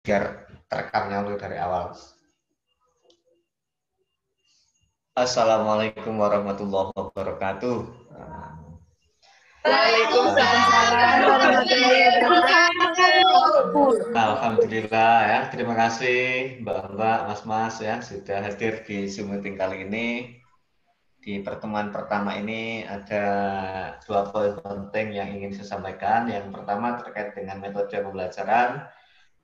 biar terekamnya dulu dari awal. Assalamualaikum warahmatullahi wabarakatuh. Waalaikumsalam warahmatullahi wabarakatuh. Alhamdulillah ya, terima kasih Mbak-mbak, Mas-mas ya sudah hadir di Zoom meeting kali ini. Di pertemuan pertama ini ada 2 poin penting yang ingin saya sampaikan. Yang pertama terkait dengan metode pembelajaran,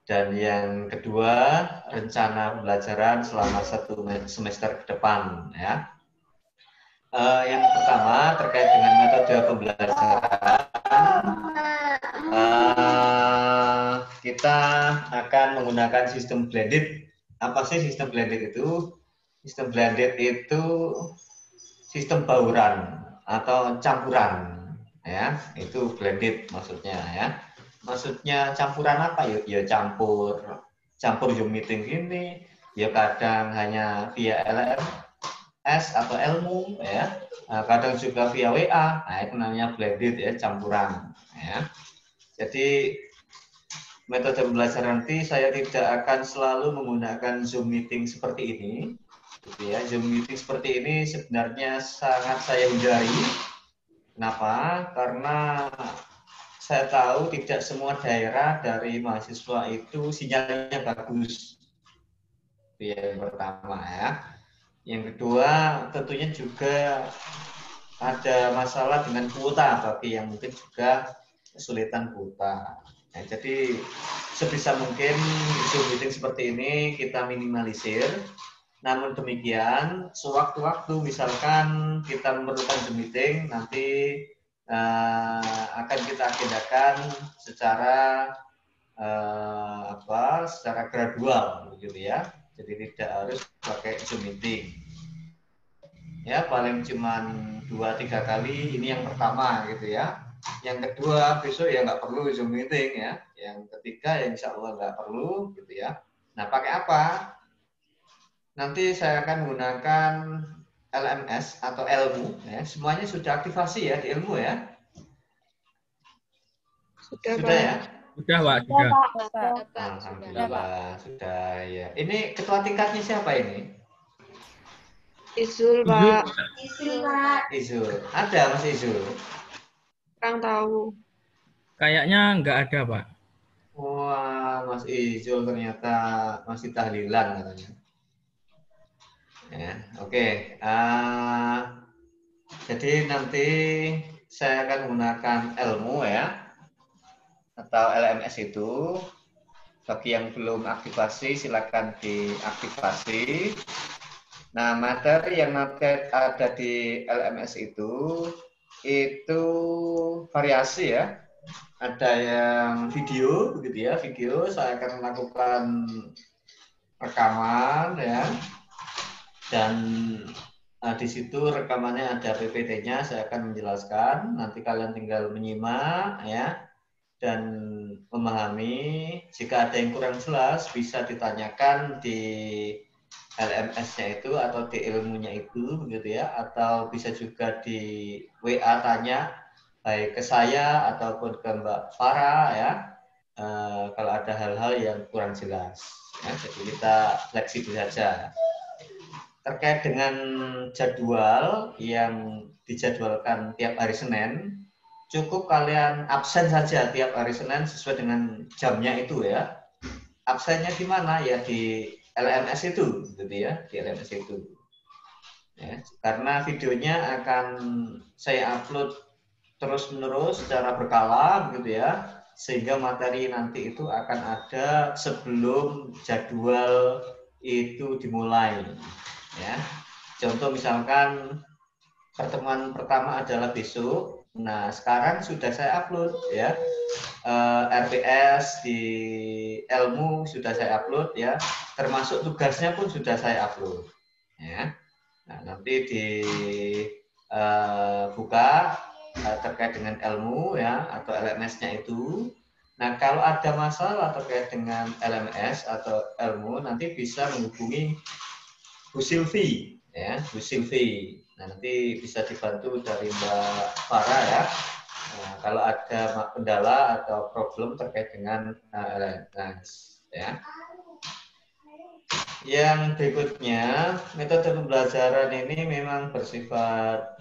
dan yang kedua rencana pembelajaran selama 1 semester ke depan ya. Yang pertama terkait dengan metode pembelajaran, kita akan menggunakan sistem blended. Apa sih sistem blended itu? Sistem blended itu sistem bauran atau campuran ya, itu blended maksudnya ya. Maksudnya campuran apa ya? Ya campur Zoom meeting ini, ya kadang hanya via LMS atau ilmu ya, kadang juga via WA. Nah, itu namanya blended ya, campuran ya. Jadi metode pembelajaran nanti saya tidak akan selalu menggunakan Zoom meeting seperti ini. Gitu ya. Zoom meeting seperti ini sebenarnya sangat saya hindari. Kenapa? Karena saya tahu tidak semua daerah dari mahasiswa itu sinyalnya bagus. Itu yang pertama ya. Yang kedua, tentunya juga ada masalah dengan kuota bagi yang mungkin juga kesulitan kuota. Nah, jadi sebisa mungkin Zoom meeting seperti ini kita minimalisir. Namun demikian, sewaktu-waktu misalkan kita memerlukan Zoom meeting, nanti akan kita agendakan secara secara gradual, begitu ya. Jadi tidak harus pakai Zoom meeting. Ya, paling cuman 2-3 kali. Ini yang pertama, gitu ya. Yang kedua besok ya nggak perlu Zoom meeting ya. Yang ketiga ya insya Allah nggak perlu, gitu ya. Nah, pakai apa? Nanti saya akan menggunakan LMS atau ilmu ya. Semuanya sudah aktivasi ya di ilmu ya. Sudah ya? Sudah, Pak. Sudah. Alhamdulillah sudah ya. Ini ketua tingkatnya siapa ini? Izul, Pak. Izul. Ada Mas Izul? Kurang tahu. Kayaknya nggak ada, Pak. Wah, Mas Izul ternyata masih tahlilan katanya. Ya, oke. Jadi nanti saya akan menggunakan ilmu ya, atau LMS itu. Bagi yang belum aktivasi silakan diaktifasi. Nah, materi yang nanti ada di LMS itu variasi ya. Ada yang video begitu ya, video saya akan melakukan rekaman ya. Dan di situ rekamannya ada PPT-nya, saya akan menjelaskan. Nanti kalian tinggal menyimak ya dan memahami. Jika ada yang kurang jelas bisa ditanyakan di LMS-nya itu atau di ilmunya itu begitu ya, atau bisa juga di WA tanya baik ke saya ataupun ke Mbak Farah ya, kalau ada hal-hal yang kurang jelas ya. Jadi kita fleksibel saja. Terkait dengan jadwal yang dijadwalkan tiap hari Senin, cukup kalian absen saja tiap hari Senin sesuai dengan jamnya itu ya. Absennya di mana ya, di LMS itu gitu ya, di LMS itu ya, karena videonya akan saya upload terus menerus secara berkala begitu ya, sehingga materi nanti itu akan ada sebelum jadwal itu dimulai ya. Contoh misalkan pertemuan pertama adalah besok. Nah, sekarang sudah saya upload ya. RPS di ilmu sudah saya upload ya. Termasuk tugasnya pun sudah saya upload ya. Nah, nanti dibuka terkait dengan ilmu ya atau LMS-nya itu. Nah, kalau ada masalah terkait dengan LMS atau ilmu, nanti bisa menghubungi Bu Silvi ya, Bu Silvi. Nah, nanti bisa dibantu dari Mbak Farah ya. Nah, kalau ada kendala atau problem terkait dengan LMS. Ya. Yang berikutnya, metode pembelajaran ini memang bersifat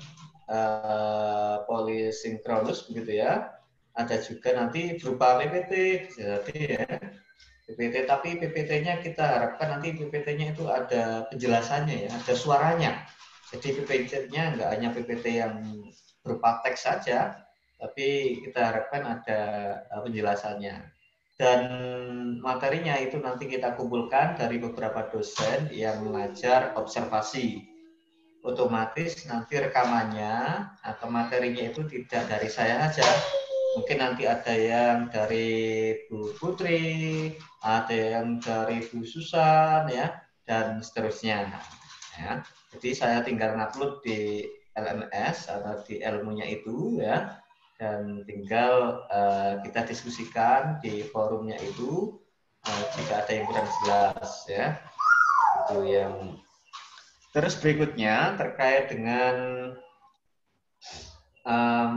polisinkronus begitu ya. Ada juga nanti berupa PPT, jadi ya PPT, tapi PPT-nya kita harapkan nanti PPT-nya itu ada penjelasannya ya, ada suaranya. Jadi PPT-nya nggak hanya PPT yang berupa teks saja, tapi kita harapkan ada penjelasannya. Dan materinya itu nanti kita kumpulkan dari beberapa dosen yang mengajar observasi. Otomatis nanti rekamannya atau materinya itu tidak dari saya saja. Mungkin nanti ada yang dari Bu Putri, ada yang dari Bu Susan ya, dan seterusnya. Ya. Jadi saya tinggal ngupload di LMS atau di ilmunya itu ya, dan tinggal kita diskusikan di forumnya itu jika ada yang kurang jelas ya. Itu yang terus berikutnya terkait dengan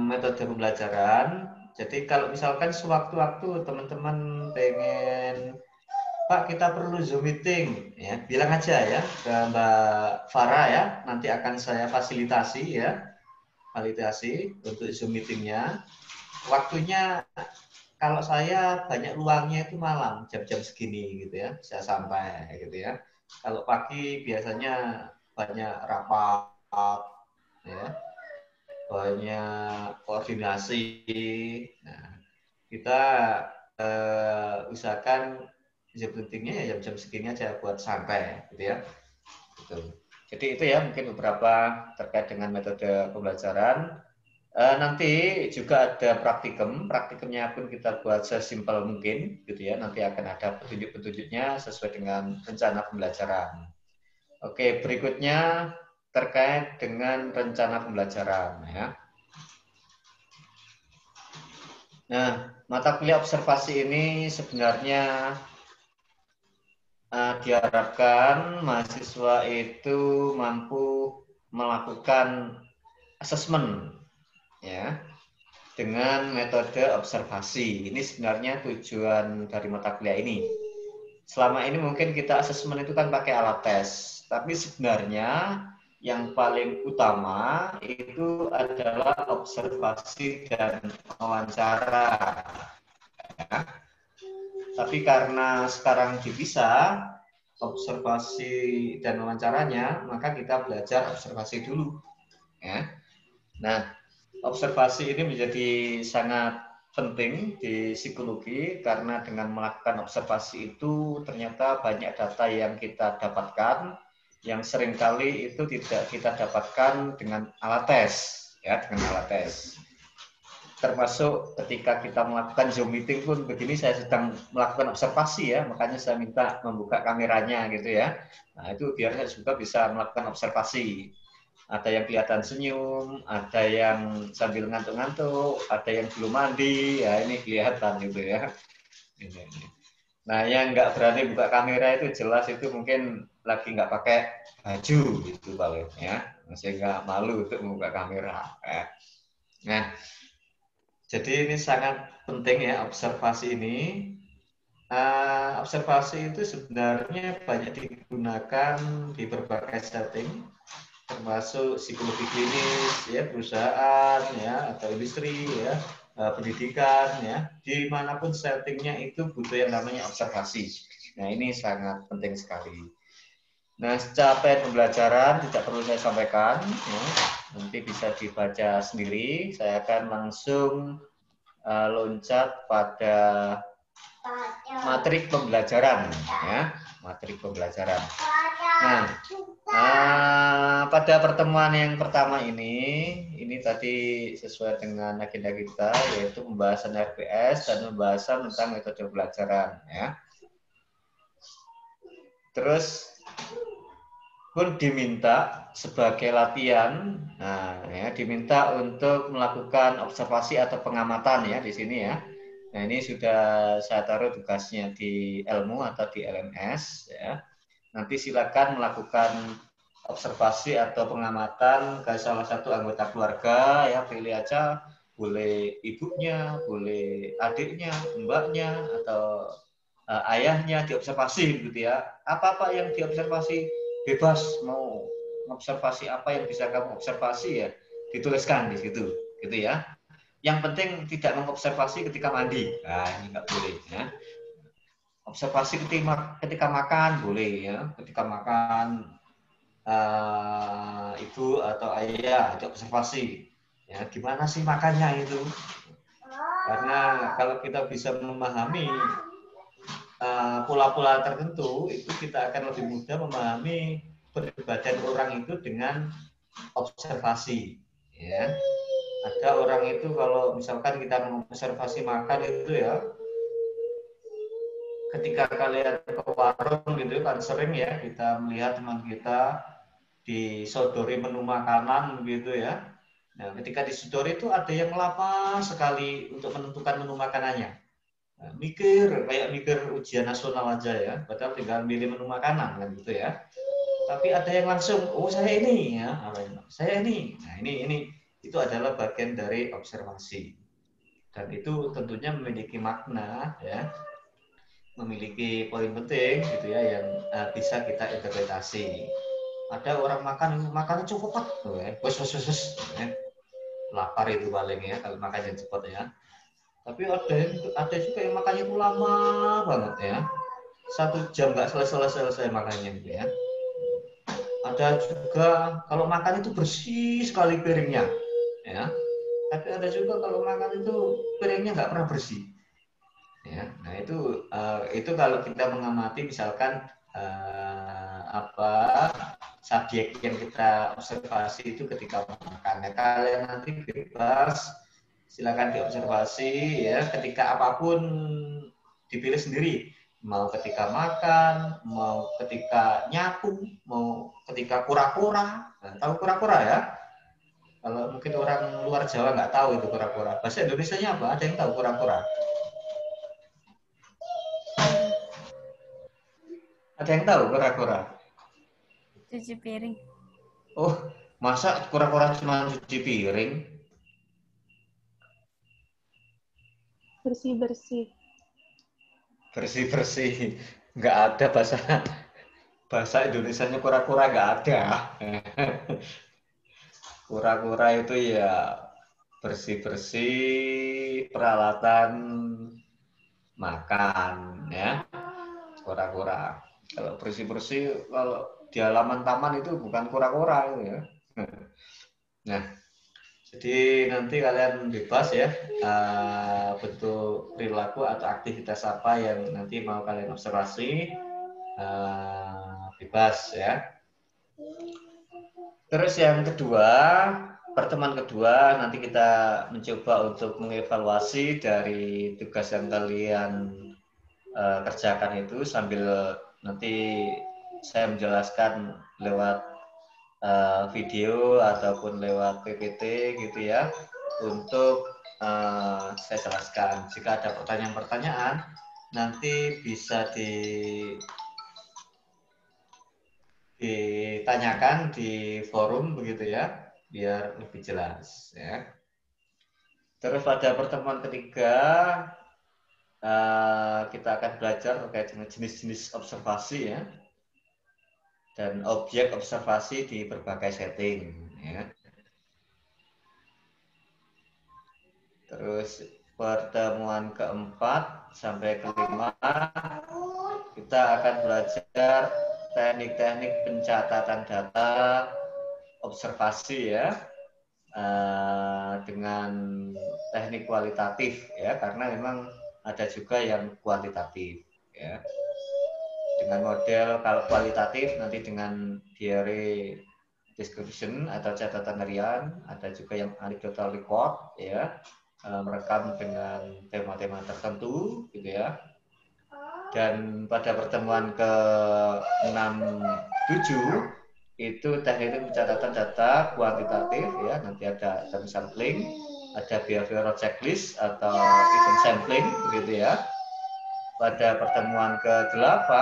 metode pembelajaran. Jadi kalau misalkan sewaktu-waktu teman-teman pengen, Pak kita perlu Zoom meeting, ya bilang aja ya ke Mbak Farah ya, nanti akan saya fasilitasi ya, fasilitasi untuk Zoom meetingnya. Waktunya kalau saya banyak luangnya itu malam, jam-jam segini gitu ya, bisa sampai gitu ya. Kalau pagi biasanya banyak rapat ya, banyak koordinasi. Nah, kita usahakan jam pentingnya ya jam-jam segini aja buat santai gitu ya. Gitu. Jadi itu ya mungkin beberapa terkait dengan metode pembelajaran. Nanti juga ada praktikumnya pun kita buat sesimpel mungkin gitu ya. Nanti akan ada petunjuk-petunjuknya sesuai dengan rencana pembelajaran. Oke, berikutnya terkait dengan rencana pembelajaran ya. Nah, mata kuliah observasi ini sebenarnya diharapkan mahasiswa itu mampu melakukan asesmen ya dengan metode observasi. Ini sebenarnya tujuan dari mata kuliah ini. Selama ini mungkin kita asesmen itu kan pakai alat tes, tapi sebenarnya yang paling utama itu adalah observasi dan wawancara. Ya. Tapi karena sekarang dipisah observasi dan wawancaranya, maka kita belajar observasi dulu. Ya. Nah, observasi ini menjadi sangat penting di psikologi karena dengan melakukan observasi itu ternyata banyak data yang kita dapatkan yang seringkali itu tidak kita dapatkan dengan alat tes, ya dengan alat tes. Termasuk ketika kita melakukan Zoom meeting pun begini, saya sedang melakukan observasi ya, makanya saya minta membuka kameranya gitu ya. Nah itu biar juga bisa melakukan observasi. Ada yang kelihatan senyum, ada yang sambil ngantuk-ngantuk, ada yang belum mandi, ya ini kelihatan gitu ya. Nah yang nggak berani buka kamera itu jelas itu mungkin lagi nggak pakai baju gitu paling ya, sehingga malu untuk membuka kamera. Ya. Nah, jadi ini sangat penting ya observasi ini. Observasi itu sebenarnya banyak digunakan di berbagai setting, termasuk psikologi klinis, ya perusahaan, ya atau industri, ya pendidikan, ya dimanapun settingnya itu butuh yang namanya observasi. Nah ini sangat penting sekali. Nah capaian pembelajaran tidak perlu saya sampaikan, ya. Nanti bisa dibaca sendiri. Saya akan langsung loncat pada materi pembelajaran, ya materi pembelajaran. Nah, pada pertemuan yang pertama ini tadi sesuai dengan agenda kita, yaitu pembahasan RPS dan pembahasan tentang metode pembelajaran, ya. Terus pun diminta sebagai latihan, nah ya diminta untuk melakukan observasi atau pengamatan ya di sini ya. Nah ini sudah saya taruh tugasnya di ilmu atau di LMS ya. Nanti silakan melakukan observasi atau pengamatan ke salah satu anggota keluarga ya, pilih aja, boleh ibunya, boleh adiknya, mbaknya, atau ayahnya diobservasi gitu ya. Apa-apa yang diobservasi bebas, mau observasi apa yang bisa kamu observasi ya dituliskan di situ gitu ya. Yang penting tidak mengobservasi ketika mandi. Nah, ini nggak boleh ya. Observasi ketika makan boleh ya. Ketika makan ibu atau ayah itu observasi. Ya, gimana sih makannya itu? Karena kalau kita bisa memahami pola-pola tertentu, itu kita akan lebih mudah memahami peribadatan orang itu dengan observasi. Ya. Ada orang itu kalau misalkan kita mengobservasi makan itu ya, ketika kalian ke warung gitu kan sering ya kita melihat teman kita disodori menu makanan gitu ya. Nah, ketika disodori itu ada yang lama sekali untuk menentukan menu makanannya. Nah, kayak mikir ujian nasional aja ya, padahal tinggal milih menu makanan kan gitu ya. Tapi ada yang langsung, oh saya ini ya, saya ini. Nah ini itu adalah bagian dari observasi. Dan itu tentunya memiliki makna ya, memiliki poin penting gitu ya yang bisa kita interpretasi. Ada orang makan cukup ya, bos ya. Lapar itu paling ya kalau makannya cepat ya. Tapi ada juga yang makannya itu lama banget ya, 1 jam nggak selesai makannya gitu ya. Ada juga kalau makan itu bersih sekali piringnya ya. Tapi ada juga kalau makan itu piringnya nggak pernah bersih. Ya, nah itu kalau kita mengamati misalkan subjek yang kita observasi itu ketika makan. Nah, kalian nanti bebas, silakan diobservasi ya. Ketika apapun dipilih sendiri. Mau ketika makan, mau ketika nyapu, mau ketika kura-kura. Nah, tahu kura-kura ya? Kalau mungkin orang luar Jawa nggak tahu itu kura-kura. Bahasa Indonesianya apa? Ada yang tahu kura-kura? Ada yang tahu kura-kura? Cuci piring. Oh, masa kura-kura cuma cuci piring? Bersih-bersih. Bersih-bersih. Nggak ada bahasa Indonesianya kura-kura nggak ada. Kura-kura itu ya bersih-bersih peralatan makan ya, kura-kura. Kalau bersih-bersih kalau di halaman taman itu bukan kura-kura itu ya. Nah, jadi nanti kalian bebas ya bentuk perilaku atau aktivitas apa yang nanti mau kalian observasi, bebas ya. Terus yang kedua, pertemuan kedua nanti kita mencoba untuk mengevaluasi dari tugas yang kalian kerjakan itu sambil nanti saya menjelaskan lewat video ataupun lewat PPT gitu ya, untuk saya jelaskan. Jika ada pertanyaan-pertanyaan nanti bisa ditanyakan di forum begitu ya, biar lebih jelas ya. Terus pada pertemuan ketiga kita akan belajar terkait dengan jenis-jenis observasi ya, dan objek observasi di berbagai setting ya. Terus pertemuan keempat sampai kelima kita akan belajar teknik-teknik pencatatan data observasi ya, dengan teknik kualitatif ya, karena memang ada juga yang kuantitatif ya. Dengan model kalau kualitatif nanti dengan diary description atau catatan harian, ada juga yang anecdotal record ya, merekam dengan tema-tema tertentu gitu ya. Dan pada pertemuan ke-6, 7 itu teknik pencatatan data kuantitatif ya, nanti ada term sampling, ada behavioral checklist atau event sampling begitu ya. Pada pertemuan ke-8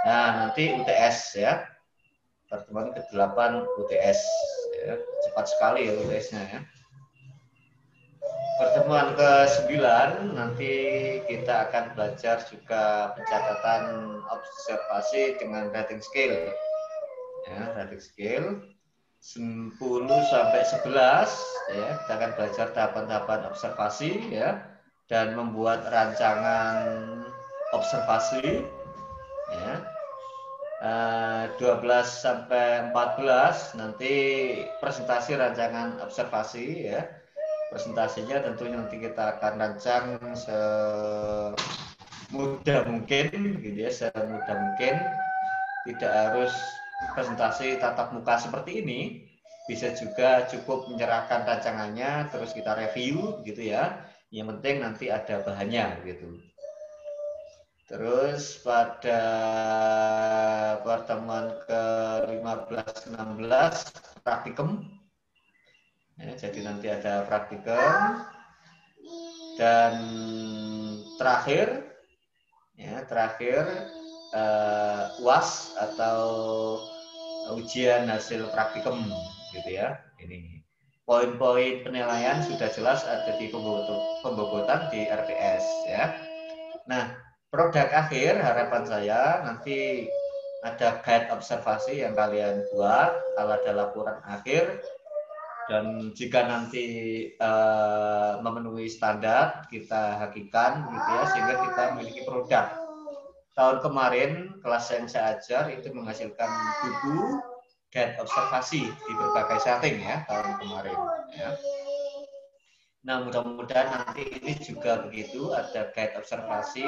nah nanti UTS ya, pertemuan ke-8 UTS ya. Cepat sekali ya UTS-nya ya. pertemuan ke-9 nanti kita akan belajar juga pencatatan observasi dengan rating scale. Ya, rating scale 10 sampai 11 ya, kita akan belajar tahapan-tahapan observasi ya dan membuat rancangan observasi ya. 12 sampai 14 nanti presentasi rancangan observasi ya. Presentasinya tentunya nanti kita akan rancang semudah mungkin gitu ya, semudah mungkin. Tidak harus presentasi tatap muka seperti ini, bisa juga cukup menyerahkan rancangannya terus kita review gitu ya. Yang penting nanti ada bahannya gitu. Terus pada pertemuan ke-15-16 praktikum. Ya, jadi nanti ada praktikum. Dan terakhir UAS atau ujian hasil praktikum gitu ya. Ini poin-poin penilaian sudah jelas ada di pembobotan di RPS ya. Nah, produk akhir harapan saya nanti ada guide observasi yang kalian buat kalau ada laporan akhir, dan jika nanti memenuhi standar kita hakikan gitu ya, sehingga kita memiliki produk. Tahun kemarin kelas yang saya ajar itu menghasilkan buku guide observasi di berbagai setting ya tahun kemarin ya. Nah, mudah-mudahan nanti ini juga begitu, ada guide observasi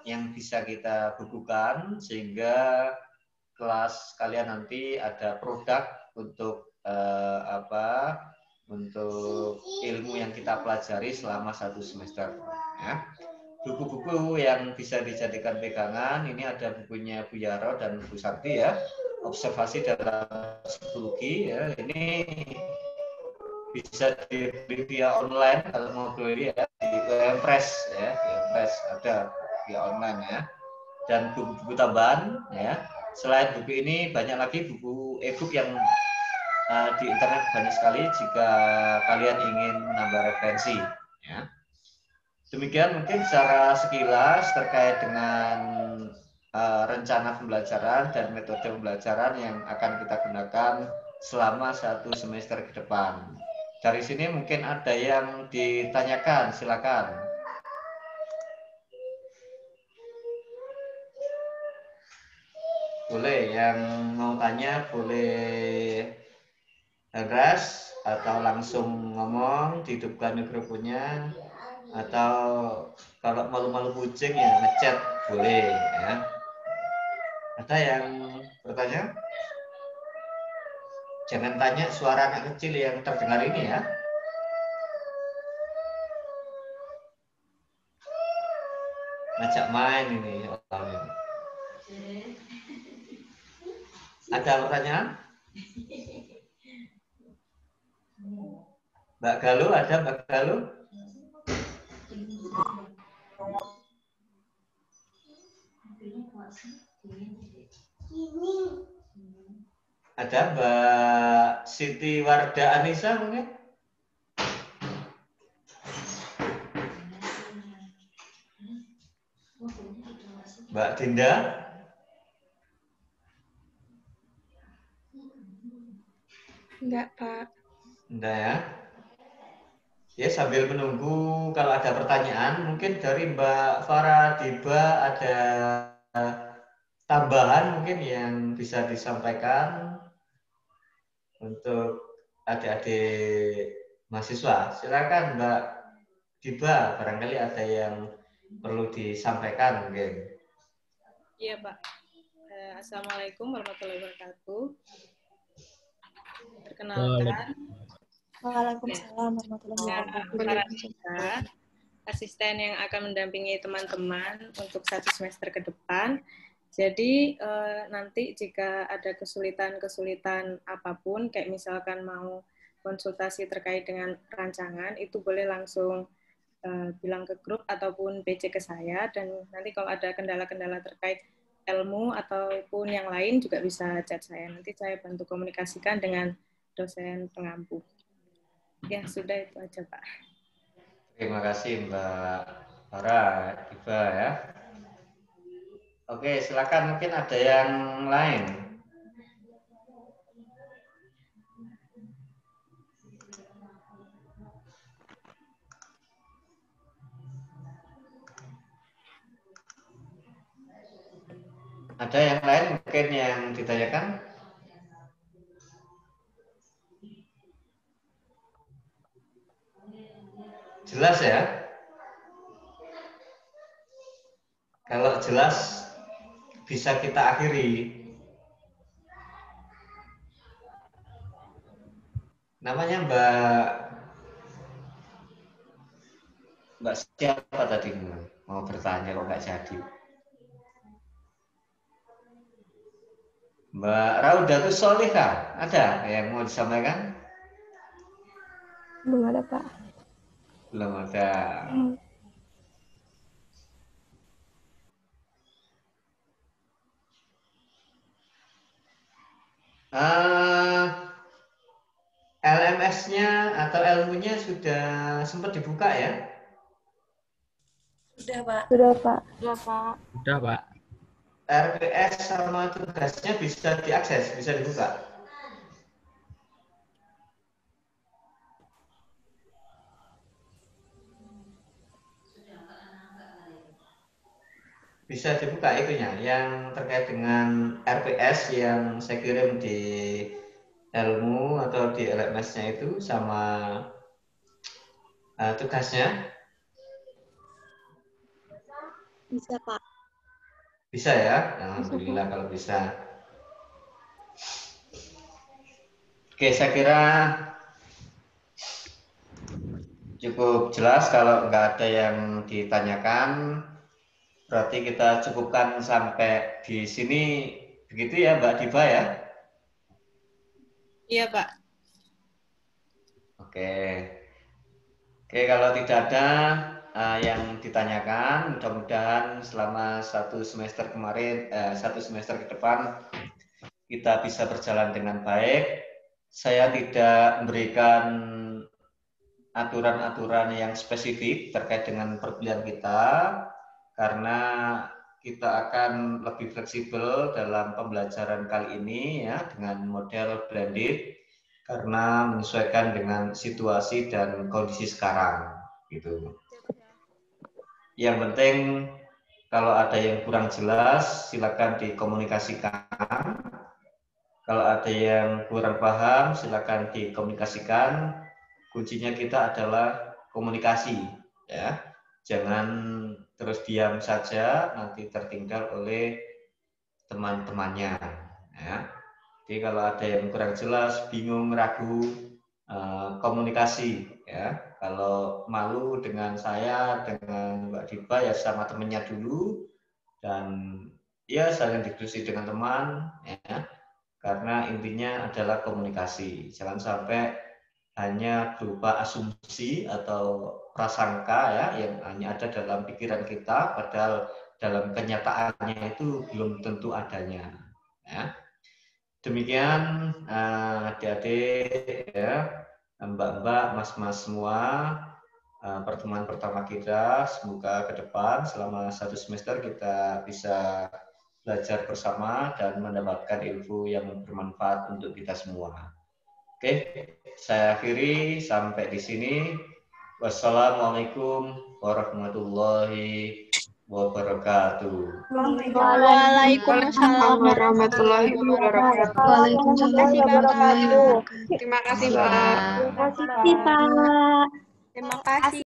yang bisa kita bukukan sehingga kelas kalian nanti ada produk untuk untuk ilmu yang kita pelajari selama 1 semester ya. Buku-buku yang bisa dijadikan pegangan ini ada bukunya Bu Yaro dan Bu Sakti ya, observasi dalam psikologi ya. Ini bisa dibeli via online kalau mau beli ya, di Wempress ya, di Wempress ada via online ya. Dan buku-buku tambahan ya. Selain buku ini banyak lagi buku e-book yang di internet banyak sekali jika kalian ingin menambah referensi ya. Demikian mungkin secara sekilas terkait dengan rencana pembelajaran dan metode pembelajaran yang akan kita gunakan selama 1 semester ke depan. Dari sini mungkin ada yang ditanyakan, silakan. Boleh, yang mau tanya boleh gas atau langsung ngomong, dihidupkan mikrofonnya, atau kalau malu-malu kucing ya ngechat boleh ya. Ada yang bertanya? Jangan tanya suara anak kecil yang terdengar ini ya. Ngajak main ini orang ini. Ada pertanyaan? Mbak Galuh, ada Mbak Galuh? Ada Mbak Siti Warda Anissa mungkin? Mbak Dinda? Enggak, Pak. Enggak ya? Ya, sambil menunggu kalau ada pertanyaan, mungkin dari Mbak Farah Diba ada tambahan mungkin yang bisa disampaikan untuk adik-adik mahasiswa. Silakan Mbak Diba, barangkali ada yang perlu disampaikan mungkin. Iya, Pak. Assalamualaikum warahmatullahi wabarakatuh. Perkenalkan, Waalaikumsalam warahmatullahi wabarakatuh. para asisten yang akan mendampingi teman-teman untuk 1 semester ke depan. Jadi nanti jika ada kesulitan-kesulitan apapun, kayak misalkan mau konsultasi terkait dengan rancangan, itu boleh langsung bilang ke grup ataupun PC ke saya. Dan nanti kalau ada kendala-kendala terkait ilmu ataupun yang lain juga bisa chat saya. Nanti saya bantu komunikasikan dengan dosen pengampu. Ya, sudah itu aja, Pak. Terima kasih Mbak Farah, Iba ya. Oke, silakan mungkin ada yang lain. Ada yang lain mungkin yang ditanyakan? Jelas ya? Kalau jelas bisa kita akhiri. Namanya Mbak siapa tadi mau bertanya kok nggak jadi? Mbak Raudatus Solihah, ada yang mau disampaikan? Belum ada, Pak. Belum ada. LMS-nya atau ilmunya sudah sempat dibuka ya? Sudah, Pak. Sudah, Pak. Sudah, Pak. Sudah, Pak. RPS sama tugasnya bisa diakses, bisa dibuka. Bisa dibuka itunya, yang terkait dengan RPS yang saya kirim di ilmu atau di LMS-nya itu sama tugasnya. Bisa, Pak. Bisa ya? Alhamdulillah kalau bisa. Oke, saya kira cukup jelas. Kalau nggak ada yang ditanyakan, berarti kita cukupkan sampai di sini. Begitu ya Mbak Diva ya? Iya, Pak. Oke. Oke, kalau tidak ada yang ditanyakan, mudah-mudahan selama satu semester kemarin, satu semester ke depan kita bisa berjalan dengan baik. Saya tidak memberikan aturan-aturan yang spesifik terkait dengan perkuliahan kita, karena kita akan lebih fleksibel dalam pembelajaran kali ini ya dengan model blended, karena menyesuaikan dengan situasi dan kondisi sekarang gitu. Yang penting kalau ada yang kurang jelas silakan dikomunikasikan. Kalau ada yang kurang paham silakan dikomunikasikan. Kuncinya kita adalah komunikasi ya. Jangan terus diam saja nanti tertinggal oleh teman-temannya ya. Jadi kalau ada yang kurang jelas, bingung, ragu, komunikasi ya. Kalau malu dengan saya, dengan Mbak Diva ya sama temennya dulu, dan ya saling diskusi dengan teman ya. Karena intinya adalah komunikasi. Jangan sampai hanya berupa asumsi atau prasangka ya yang hanya ada dalam pikiran kita, padahal dalam kenyataannya itu belum tentu adanya ya. Demikian adik-adik ya, mbak-mbak, mas-mas semua, pertemuan pertama kita. Semoga ke depan selama satu semester kita bisa belajar bersama dan mendapatkan ilmu yang bermanfaat untuk kita semua. Oke, saya akhiri sampai di sini. Wassalamualaikum warahmatullahi wabarakatuh. Waalaikumsalam warahmatullahi wabarakatuh. Waalaikumsalam warahmatullahi wabarakatuh. Terima kasih, Pak. Terima kasih, Pak. Terima kasih.